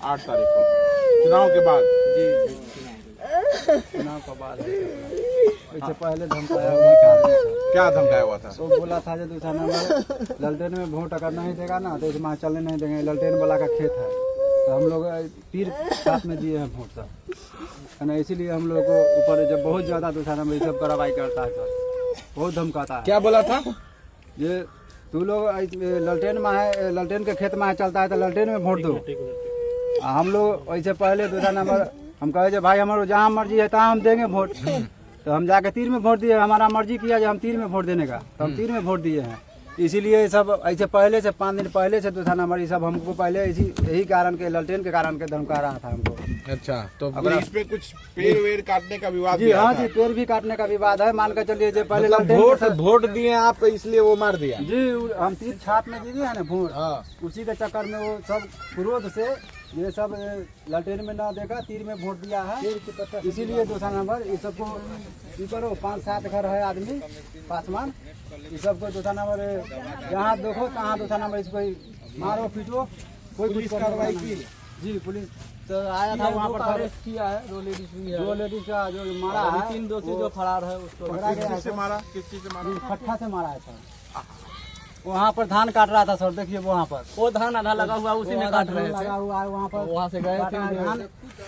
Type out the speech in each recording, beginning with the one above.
8 तारीख को चुनाव के बाद। जी चुनाव के बाद इससे पहले धमकाया हुआ था। क्या धमकाया हुआ था? तो बोला था जो दूसरा नंबर ललटेन में वोट अगर नहीं देगा ना तो इसमें चलने नहीं देंगे, ललटेन वाला का खेत है। तो हम लोग तीर साथ में दिए हैं वोट सर, है ना। इसीलिए हम लोग को ऊपर जब बहुत ज़्यादा दूसरा नंबर सब कार्रवाई करता है सर, बहुत धमकाता है। क्या बोला था? ये तू लोग ललटेन में है, ललटेन के खेत में है चलता है तो ललटेन में वोट दो। हम लोग ऐसे पहले दूसरा नंबर हम कहे जो भाई हमारे जहाँ मर्जी है तहाँ हम देंगे वोट। तो हम जाके तीर में वोट दिए, हमारा मर्जी किया जो हम तीर में वोट देने का, तो हम तीर में वोट दिए हैं। इसीलिए सब ऐसे पहले से 5 दिन पहले से दूसरा नंबर ये सब हमको पहले यही कारण के ललटेन के कारण के धमका रहा था हमको। अच्छा, तो अगर इस पे कुछ पेड़ वेड़ काटने का विवाद? जी हाँ जी, पेड़ भी काटने का विवाद है। मान कर चलिए जो पहले मतलब वोट दिए आप इसलिए वो मार दिया? जी हम तीर छाप में दिए है ना वोट, उसी के चक्कर में वो सब क्रोध से ये सब ललटेन में ना देगा तीर में वोट दिया है। इसीलिए दूसरा नंबर इस सबको ये करो। 5-7 घर है आदमी पासवान, इस सबको दूसरा नंबर यहाँ देखो कहाँ दूसरा नंबर इसको मारो पीटो। कोई पुलिस कार्रवाई की? जी पुलिस तो आया था वहाँ पर अरेस्ट किया है। 2 लेडीज का जो मारा है, 3 दोषी जो फरार है उसको पकड़ा गया है। किस चीज से मारा? किस चीज से मारा? खट्टा से मारा है सर। वहाँ पर धान काट रहा था सर, देखिए वहाँ पर वो धान आधा लगा हुआ उसी में काट रहे थे। लगा हुआ है वहाँ पर, वहाँ से गए थे धान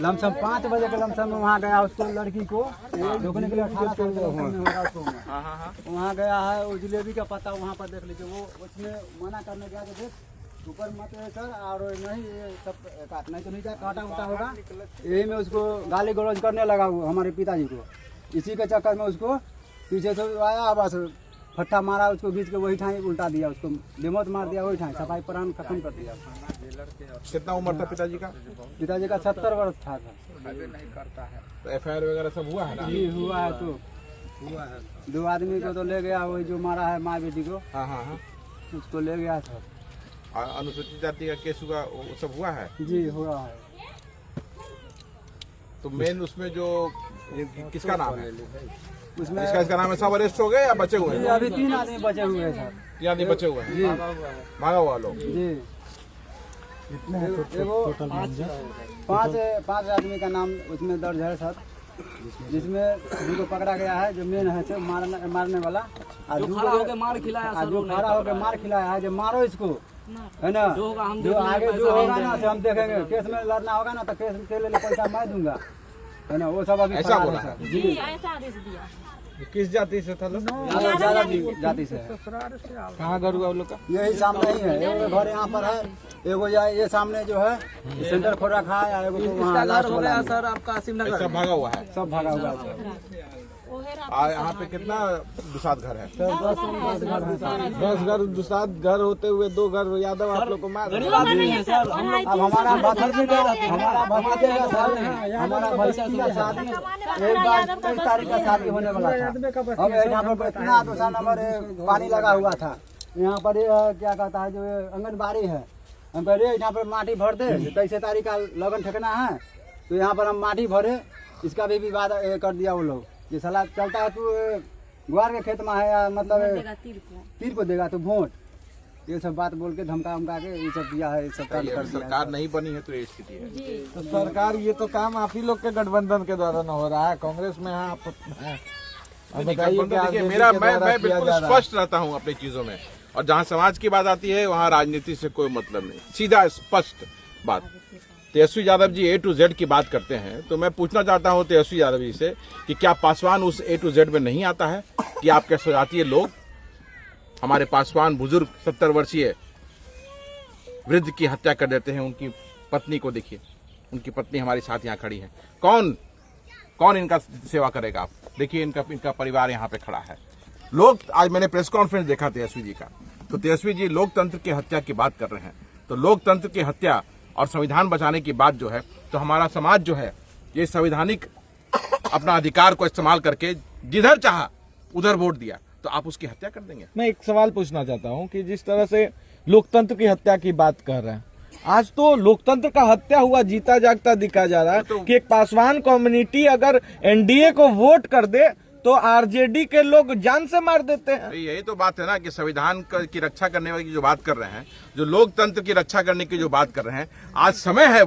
लमसम 5 बजे के लमसम में वहाँ गया उसको लड़की को रोकने के लिए 18 साल का होगा उसको। वहाँ गया है वो जिलेबी का पत्ता वहाँ पर देख लीजिए, वो उसमें मना करने गया तो देख ऊपर मत है सर, और नहीं ये सब काटना तो नहीं काटा उटा होगा। यही में उसको गाली गलौज करने लगा वो हमारे पिताजी को। इसी के चक्कर में उसको पीछे से आया, बस फट्टा मारा उसको, बीच के वही ठाई उल्टा दिया उसको, बेमौत मार दिया वही ठाई, सफाई प्राण खत्म कर दिया। कितना उम्र था पिताजी का? पिताजी का 70 वर्ष था। तो FIR वगैरह सब हुआ है ना? जी हुआ है, तो हुआ है। 2 आदमी को तो ले गया, वही जो मारा है माँ बेटी को। हाँ, उसको ले गया था। अनुसूचित जाति का केस हुआ, वो सब हुआ है? जी हुआ है। तो मेन उसमें जो किसका नाम है उसमें इसका नाम है? सब अरेस्ट हो गए या बचे हुए हैं? अभी 3 आदमी बचे हुए हैं सर। 3 आदमी बचे हुए हैं जी, भागा हुआ लोग। जी एगो 5 आदमी का नाम उसमें दर्ज है सर, जिसमें जिनको पकड़ा गया है जो मेन है सर मारने वाला, जो खड़ा होकर मार खिलाया है, जो मारो इसको, है ना। जो आगे जो होगा ना से हम देखेंगे, केस में लड़ना होगा ना तो केस के लिए पैसा मैं दूंगा, है ना। वो सब अभी ऐसा बोला है है? जी। ऐसा आदेश दिया। किस जाति से था लोग? ज्यादा जाति से। कहाँ घर हुआ लोग का? यही सामने ही है, एगो घर यहाँ पर है, एगो ये सामने जो है सेंटर खोल रखा है, एगो वहाँ लास्ट वाला सर आपका सिमनगर सब भागा हुआ है? सब भागा हुआ है। यहाँ पे कितना दुसाध घर है? 10 घर है सर। 10 घर दुसाध घर होते हुए 2 घर यादव आप लोग को मार रहे हैं। अब हमारा भतीजे का सर, हमारा भतीजे का शादी 23 तारीख का शादी होने वाला था। अब यहाँ पर इतना दूसरा नंबर पानी लगा हुआ था। यहाँ पर क्या कहता है जो आंगनबाड़ी है, हम कह रहे यहाँ पर माटी भर दे, 23 तारीख का लगन ठेकना है, तो यहाँ पर हम माटी भरे, इसका भी विवाद कर दिया वो लोग। ये सलाह चलता है तू ग्वार के खेत में है या मतलब तीर को देगा तो वोट, ये सब बात बोल के धमका के ये सब दिया है, सब काम कर दिया। सरकार नहीं बनी है तो ये स्थिति है। तो सरकार ये तो काम आप ही लोग के गठबंधन के द्वारा न हो रहा है, कांग्रेस में है आप देखिए मैं बिल्कुल स्पष्ट रहता हूँ अपनी चीजों में, और जहाँ समाज की बात आती है वहाँ राजनीति से कोई मतलब नहीं, सीधा स्पष्ट बात। Tejashwi Yadav ji A to Z की बात करते हैं, तो मैं पूछना चाहता हूं तेजस्वी यादव जी से कि क्या पासवान उस A to Z में नहीं आता है कि आपके स्वजातीय लोग, हमारे पासवान बुजुर्ग 70 वर्षीय वृद्ध की हत्या कर देते हैं? उनकी पत्नी को देखिए, उनकी पत्नी हमारे साथ यहाँ खड़ी है। कौन इनका सेवा करेगा? आप देखिए, इनका परिवार यहाँ पे खड़ा है। लोग, आज मैंने प्रेस कॉन्फ्रेंस देखा तेजस्वी जी का, तो तेजस्वी जी लोकतंत्र की हत्या की बात कर रहे हैं। तो लोकतंत्र की हत्या और संविधान बचाने की बात जो है, तो हमारा समाज जो है ये संवैधानिक अपना अधिकार को इस्तेमाल करके जिधर चाहा उधर वोट दिया, तो आप उसकी हत्या कर देंगे? मैं एक सवाल पूछना चाहता हूं कि जिस तरह से लोकतंत्र की हत्या की बात कर रहे हैं, आज तो लोकतंत्र का हत्या हुआ जीता जागता दिखा जा रहा है कि एक पासवान कम्युनिटी अगर NDA को वोट कर दे तो आरजेडी के लोग जान से मार देते हैं। यही तो बात है ना कि संविधान की रक्षा करने वाली जो बात कर रहे हैं, जो लोकतंत्र की रक्षा करने की जो बात कर रहे हैं, आज समय है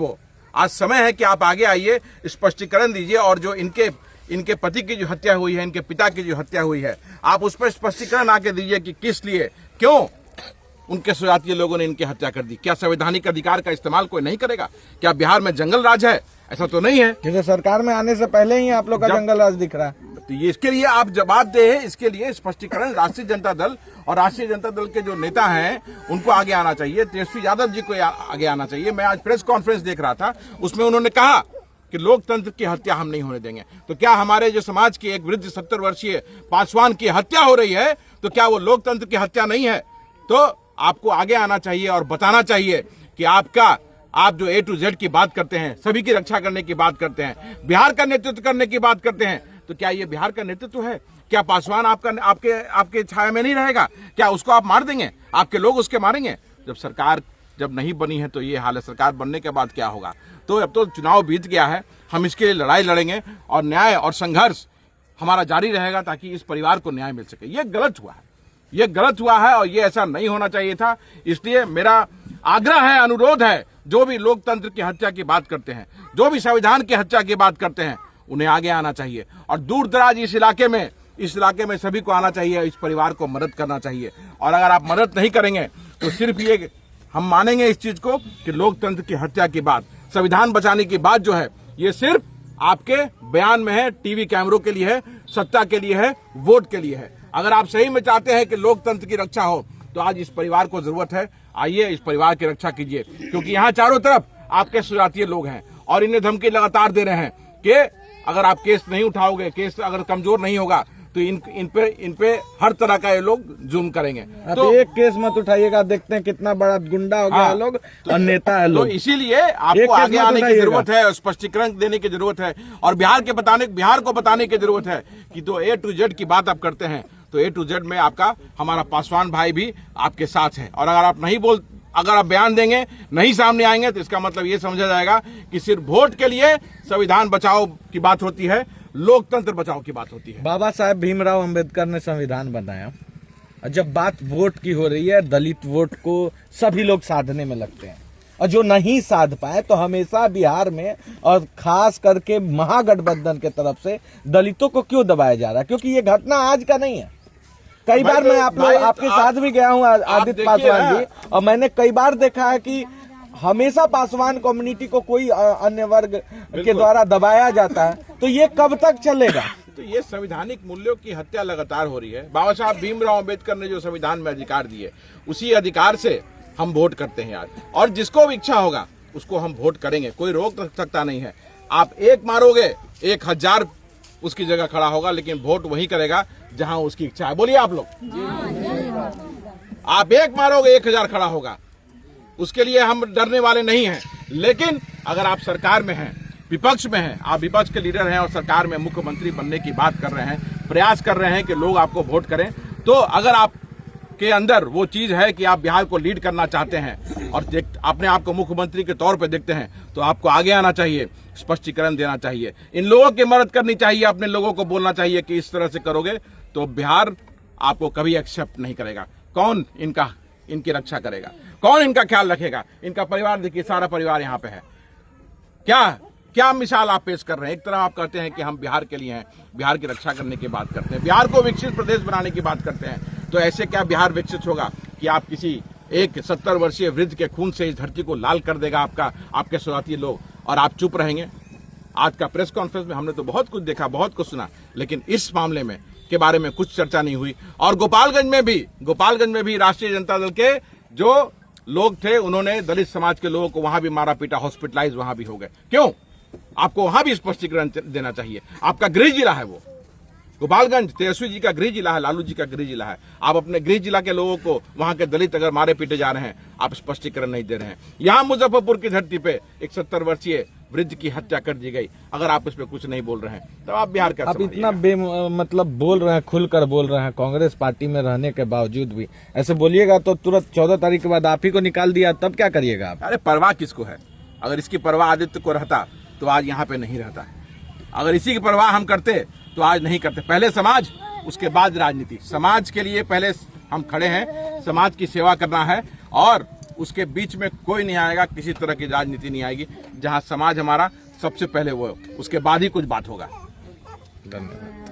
आज समय है कि आप आगे आइए, स्पष्टीकरण दीजिए। और जो इनके पति की जो हत्या हुई है, इनके पिता की जो हत्या हुई है, आप उस पर स्पष्टीकरण आके दीजिए कि किस लिए, क्यों उनके स्वजातीय लोगों ने इनकी हत्या कर दी। क्या संवैधानिक अधिकार का इस्तेमाल कोई नहीं करेगा? क्या बिहार में जंगल राज है? ऐसा तो नहीं है। जैसे सरकार में आने से पहले ही आप लोग का जंगल राज दिख रहा है। तो ये इसके लिए आप जवाब दे, इसके लिए स्पष्टीकरण राष्ट्रीय जनता दल और राष्ट्रीय जनता दल के जो नेता हैं उनको आगे आना चाहिए। तेजस्वी यादव जी को आगे आना चाहिए। मैं आज प्रेस कॉन्फ्रेंस देख रहा था, उसमें उन्होंने कहा कि लोकतंत्र की हत्या हम नहीं होने देंगे। तो क्या हमारे जो समाज की एक वृद्ध 70 वर्षीय पासवान की हत्या हो रही है, तो क्या वो लोकतंत्र की हत्या नहीं है? तो आपको आगे आना चाहिए और बताना चाहिए कि आप जो A to Z की बात करते हैं, सभी की रक्षा करने की बात करते हैं, बिहार का नेतृत्व करने की बात करते हैं, तो क्या ये बिहार का नेतृत्व है? क्या पासवान आपके छाया में नहीं रहेगा? क्या उसको आप मार देंगे? आपके लोग उसके मारेंगे? जब सरकार जब नहीं बनी है तो ये हाल है। सरकार बनने के बाद क्या होगा? तो अब तो चुनाव बीत गया है, हम इसके लिए लड़ाई लड़ेंगे और न्याय और संघर्ष हमारा जारी रहेगा ताकि इस परिवार को न्याय मिल सके। ये गलत हुआ है और ये ऐसा नहीं होना चाहिए था। इसलिए मेरा आग्रह है, अनुरोध है, जो भी लोकतंत्र की हत्या की बात करते हैं, जो भी संविधान की हत्या की बात करते हैं, उन्हें आगे आना चाहिए और दूर दराज इस इलाके में सभी को आना चाहिए, इस परिवार को मदद करना चाहिए। और अगर आप मदद नहीं करेंगे तो सिर्फ ये हम मानेंगे इस चीज को कि लोकतंत्र की हत्या की बात, संविधान बचाने की बात जो है, ये सिर्फ आपके बयान में है, टीवी कैमरों के लिए है, सत्ता के लिए है, वोट के लिए है। अगर आप सही में चाहते हैं कि लोकतंत्र की रक्षा हो तो आज इस परिवार को जरूरत है, आइए इस परिवार की रक्षा कीजिए। क्योंकि यहाँ चारों तरफ आपके स्वजातीय लोग हैं और इन्हें धमकी लगातार दे रहे हैं कि अगर आप केस नहीं उठाओगे, केस अगर कमजोर नहीं होगा तो इन पे हर तरह का ये लोग जुल्म करेंगे। तो एक केस मत उठाइएगा, देखते हैं कितना बड़ा गुंडा हो गया लोग और नेता है लोग। तो इसीलिए आपको आगे आने की जरूरत है, स्पष्टीकरण देने की जरूरत है और बिहार को बताने की जरूरत है कि तो A to Z की बात आप करते हैं तो A to Z में हमारा पासवान भाई भी आपके साथ है। और अगर आप बयान देंगे, नहीं सामने आएंगे, तो इसका मतलब ये समझा जाएगा कि सिर्फ वोट के लिए संविधान बचाओ की बात होती है, लोकतंत्र बचाओ की बात होती है। बाबा साहेब भीमराव अंबेडकर ने संविधान बनाया, जब बात वोट की हो रही है, दलित वोट को सभी लोग साधने में लगते हैं और जो नहीं साध पाए तो हमेशा बिहार में और खास करके महागठबंधन के तरफ से दलितों को क्यों दबाया जा रहा है? क्योंकि ये घटना आज का नहीं है। कई बार मैं आपके साथ भी गया हूँ आदित्य पासवान जी, और मैंने कई बार देखा है कि हमेशा पासवान कम्युनिटी को कोई अन्य वर्ग के द्वारा दबाया जाता है। तो ये कब तक चलेगा? तो ये संवैधानिक मूल्यों की हत्या लगातार हो रही है। बाबा साहब भीमराव अंबेडकर ने जो संविधान में अधिकार दिए, उसी अधिकार से हम वोट करते हैं आज, और जिसको भी इच्छा होगा उसको हम वोट करेंगे, कोई रोक सकता नहीं है। आप एक मारोगे 1000 उसकी जगह खड़ा होगा, लेकिन वोट वही करेगा जहां उसकी इच्छा है। बोलिए आप लोग, आप एक मारोगे 1000 खड़ा होगा, उसके लिए हम डरने वाले नहीं हैं। लेकिन अगर आप सरकार में हैं, विपक्ष में हैं, आप विपक्ष के लीडर हैं और सरकार में मुख्यमंत्री बनने की बात कर रहे हैं, प्रयास कर रहे हैं कि लोग आपको वोट करें, तो अगर आप के अंदर वो चीज है कि आप बिहार को लीड करना चाहते हैं और अपने आप को मुख्यमंत्री के तौर पर देखते हैं, तो आपको आगे आना चाहिए, स्पष्टीकरण देना चाहिए, इन लोगों की मदद करनी चाहिए, अपने लोगों को बोलना चाहिए कि इस तरह से करोगे तो बिहार आपको कभी एक्सेप्ट नहीं करेगा। कौन इनकी रक्षा करेगा? कौन इनका ख्याल रखेगा? इनका परिवार देखिए, सारा परिवार यहाँ पे है। क्या मिसाल आप पेश कर रहे हैं? एक तरफ आप कहते हैं कि हम बिहार के लिए हैं, बिहार की रक्षा करने की बात करते हैं, बिहार को विकसित प्रदेश बनाने की बात करते हैं, तो ऐसे क्या बिहार विकसित होगा कि आप किसी एक 70 वर्षीय वृद्ध के खून से इस धरती को लाल कर देगा आपके स्वजातीय लोग, और आप चुप रहेंगे? आज का प्रेस कॉन्फ्रेंस में हमने तो बहुत कुछ देखा, बहुत कुछ सुना, लेकिन इस मामले में के बारे में कुछ चर्चा नहीं हुई। और गोपालगंज में भी राष्ट्रीय जनता दल के जो लोग थे, उन्होंने दलित समाज के लोगों को वहां भी मारा पीटा, हॉस्पिटलाइज वहां भी हो गए। क्यों? आपको वहां भी स्पष्टीकरण देना चाहिए। आपका गृह जिला है वो गोपालगंज, तेजस्वी जी का गृह जिला है, लालू जी का गृह जिला है। आप अपने गृह जिला के लोगों को, वहां के दलित अगर मारे पीटे जा रहे हैं, आप स्पष्टीकरण नहीं दे रहे हैं। यहाँ मुजफ्फरपुर की धरती पे एक 70 वर्षीय वृद्ध की हत्या कर दी गई, अगर आप इस पे कुछ नहीं बोल रहे हैं तो आप बिहार का आप इतना मतलब बोल रहे हैं, खुलकर बोल रहे हैं, कांग्रेस पार्टी में रहने के बावजूद भी ऐसे बोलिएगा तो तुरंत 14 तारीख के बाद आप ही को निकाल दिया, तब क्या करिएगा आप? अरे परवाह किसको है? अगर इसकी परवाह आदित्य को रहता तो आज यहाँ पे नहीं रहता है। अगर इसी की परवाह हम करते तो आज नहीं करते। पहले समाज, उसके बाद राजनीति। समाज के लिए पहले हम खड़े हैं, समाज की सेवा करना है, और उसके बीच में कोई नहीं आएगा, किसी तरह की राजनीति नहीं आएगी। जहां समाज हमारा सबसे पहले वो, उसके बाद ही कुछ बात होगा। धन्यवाद।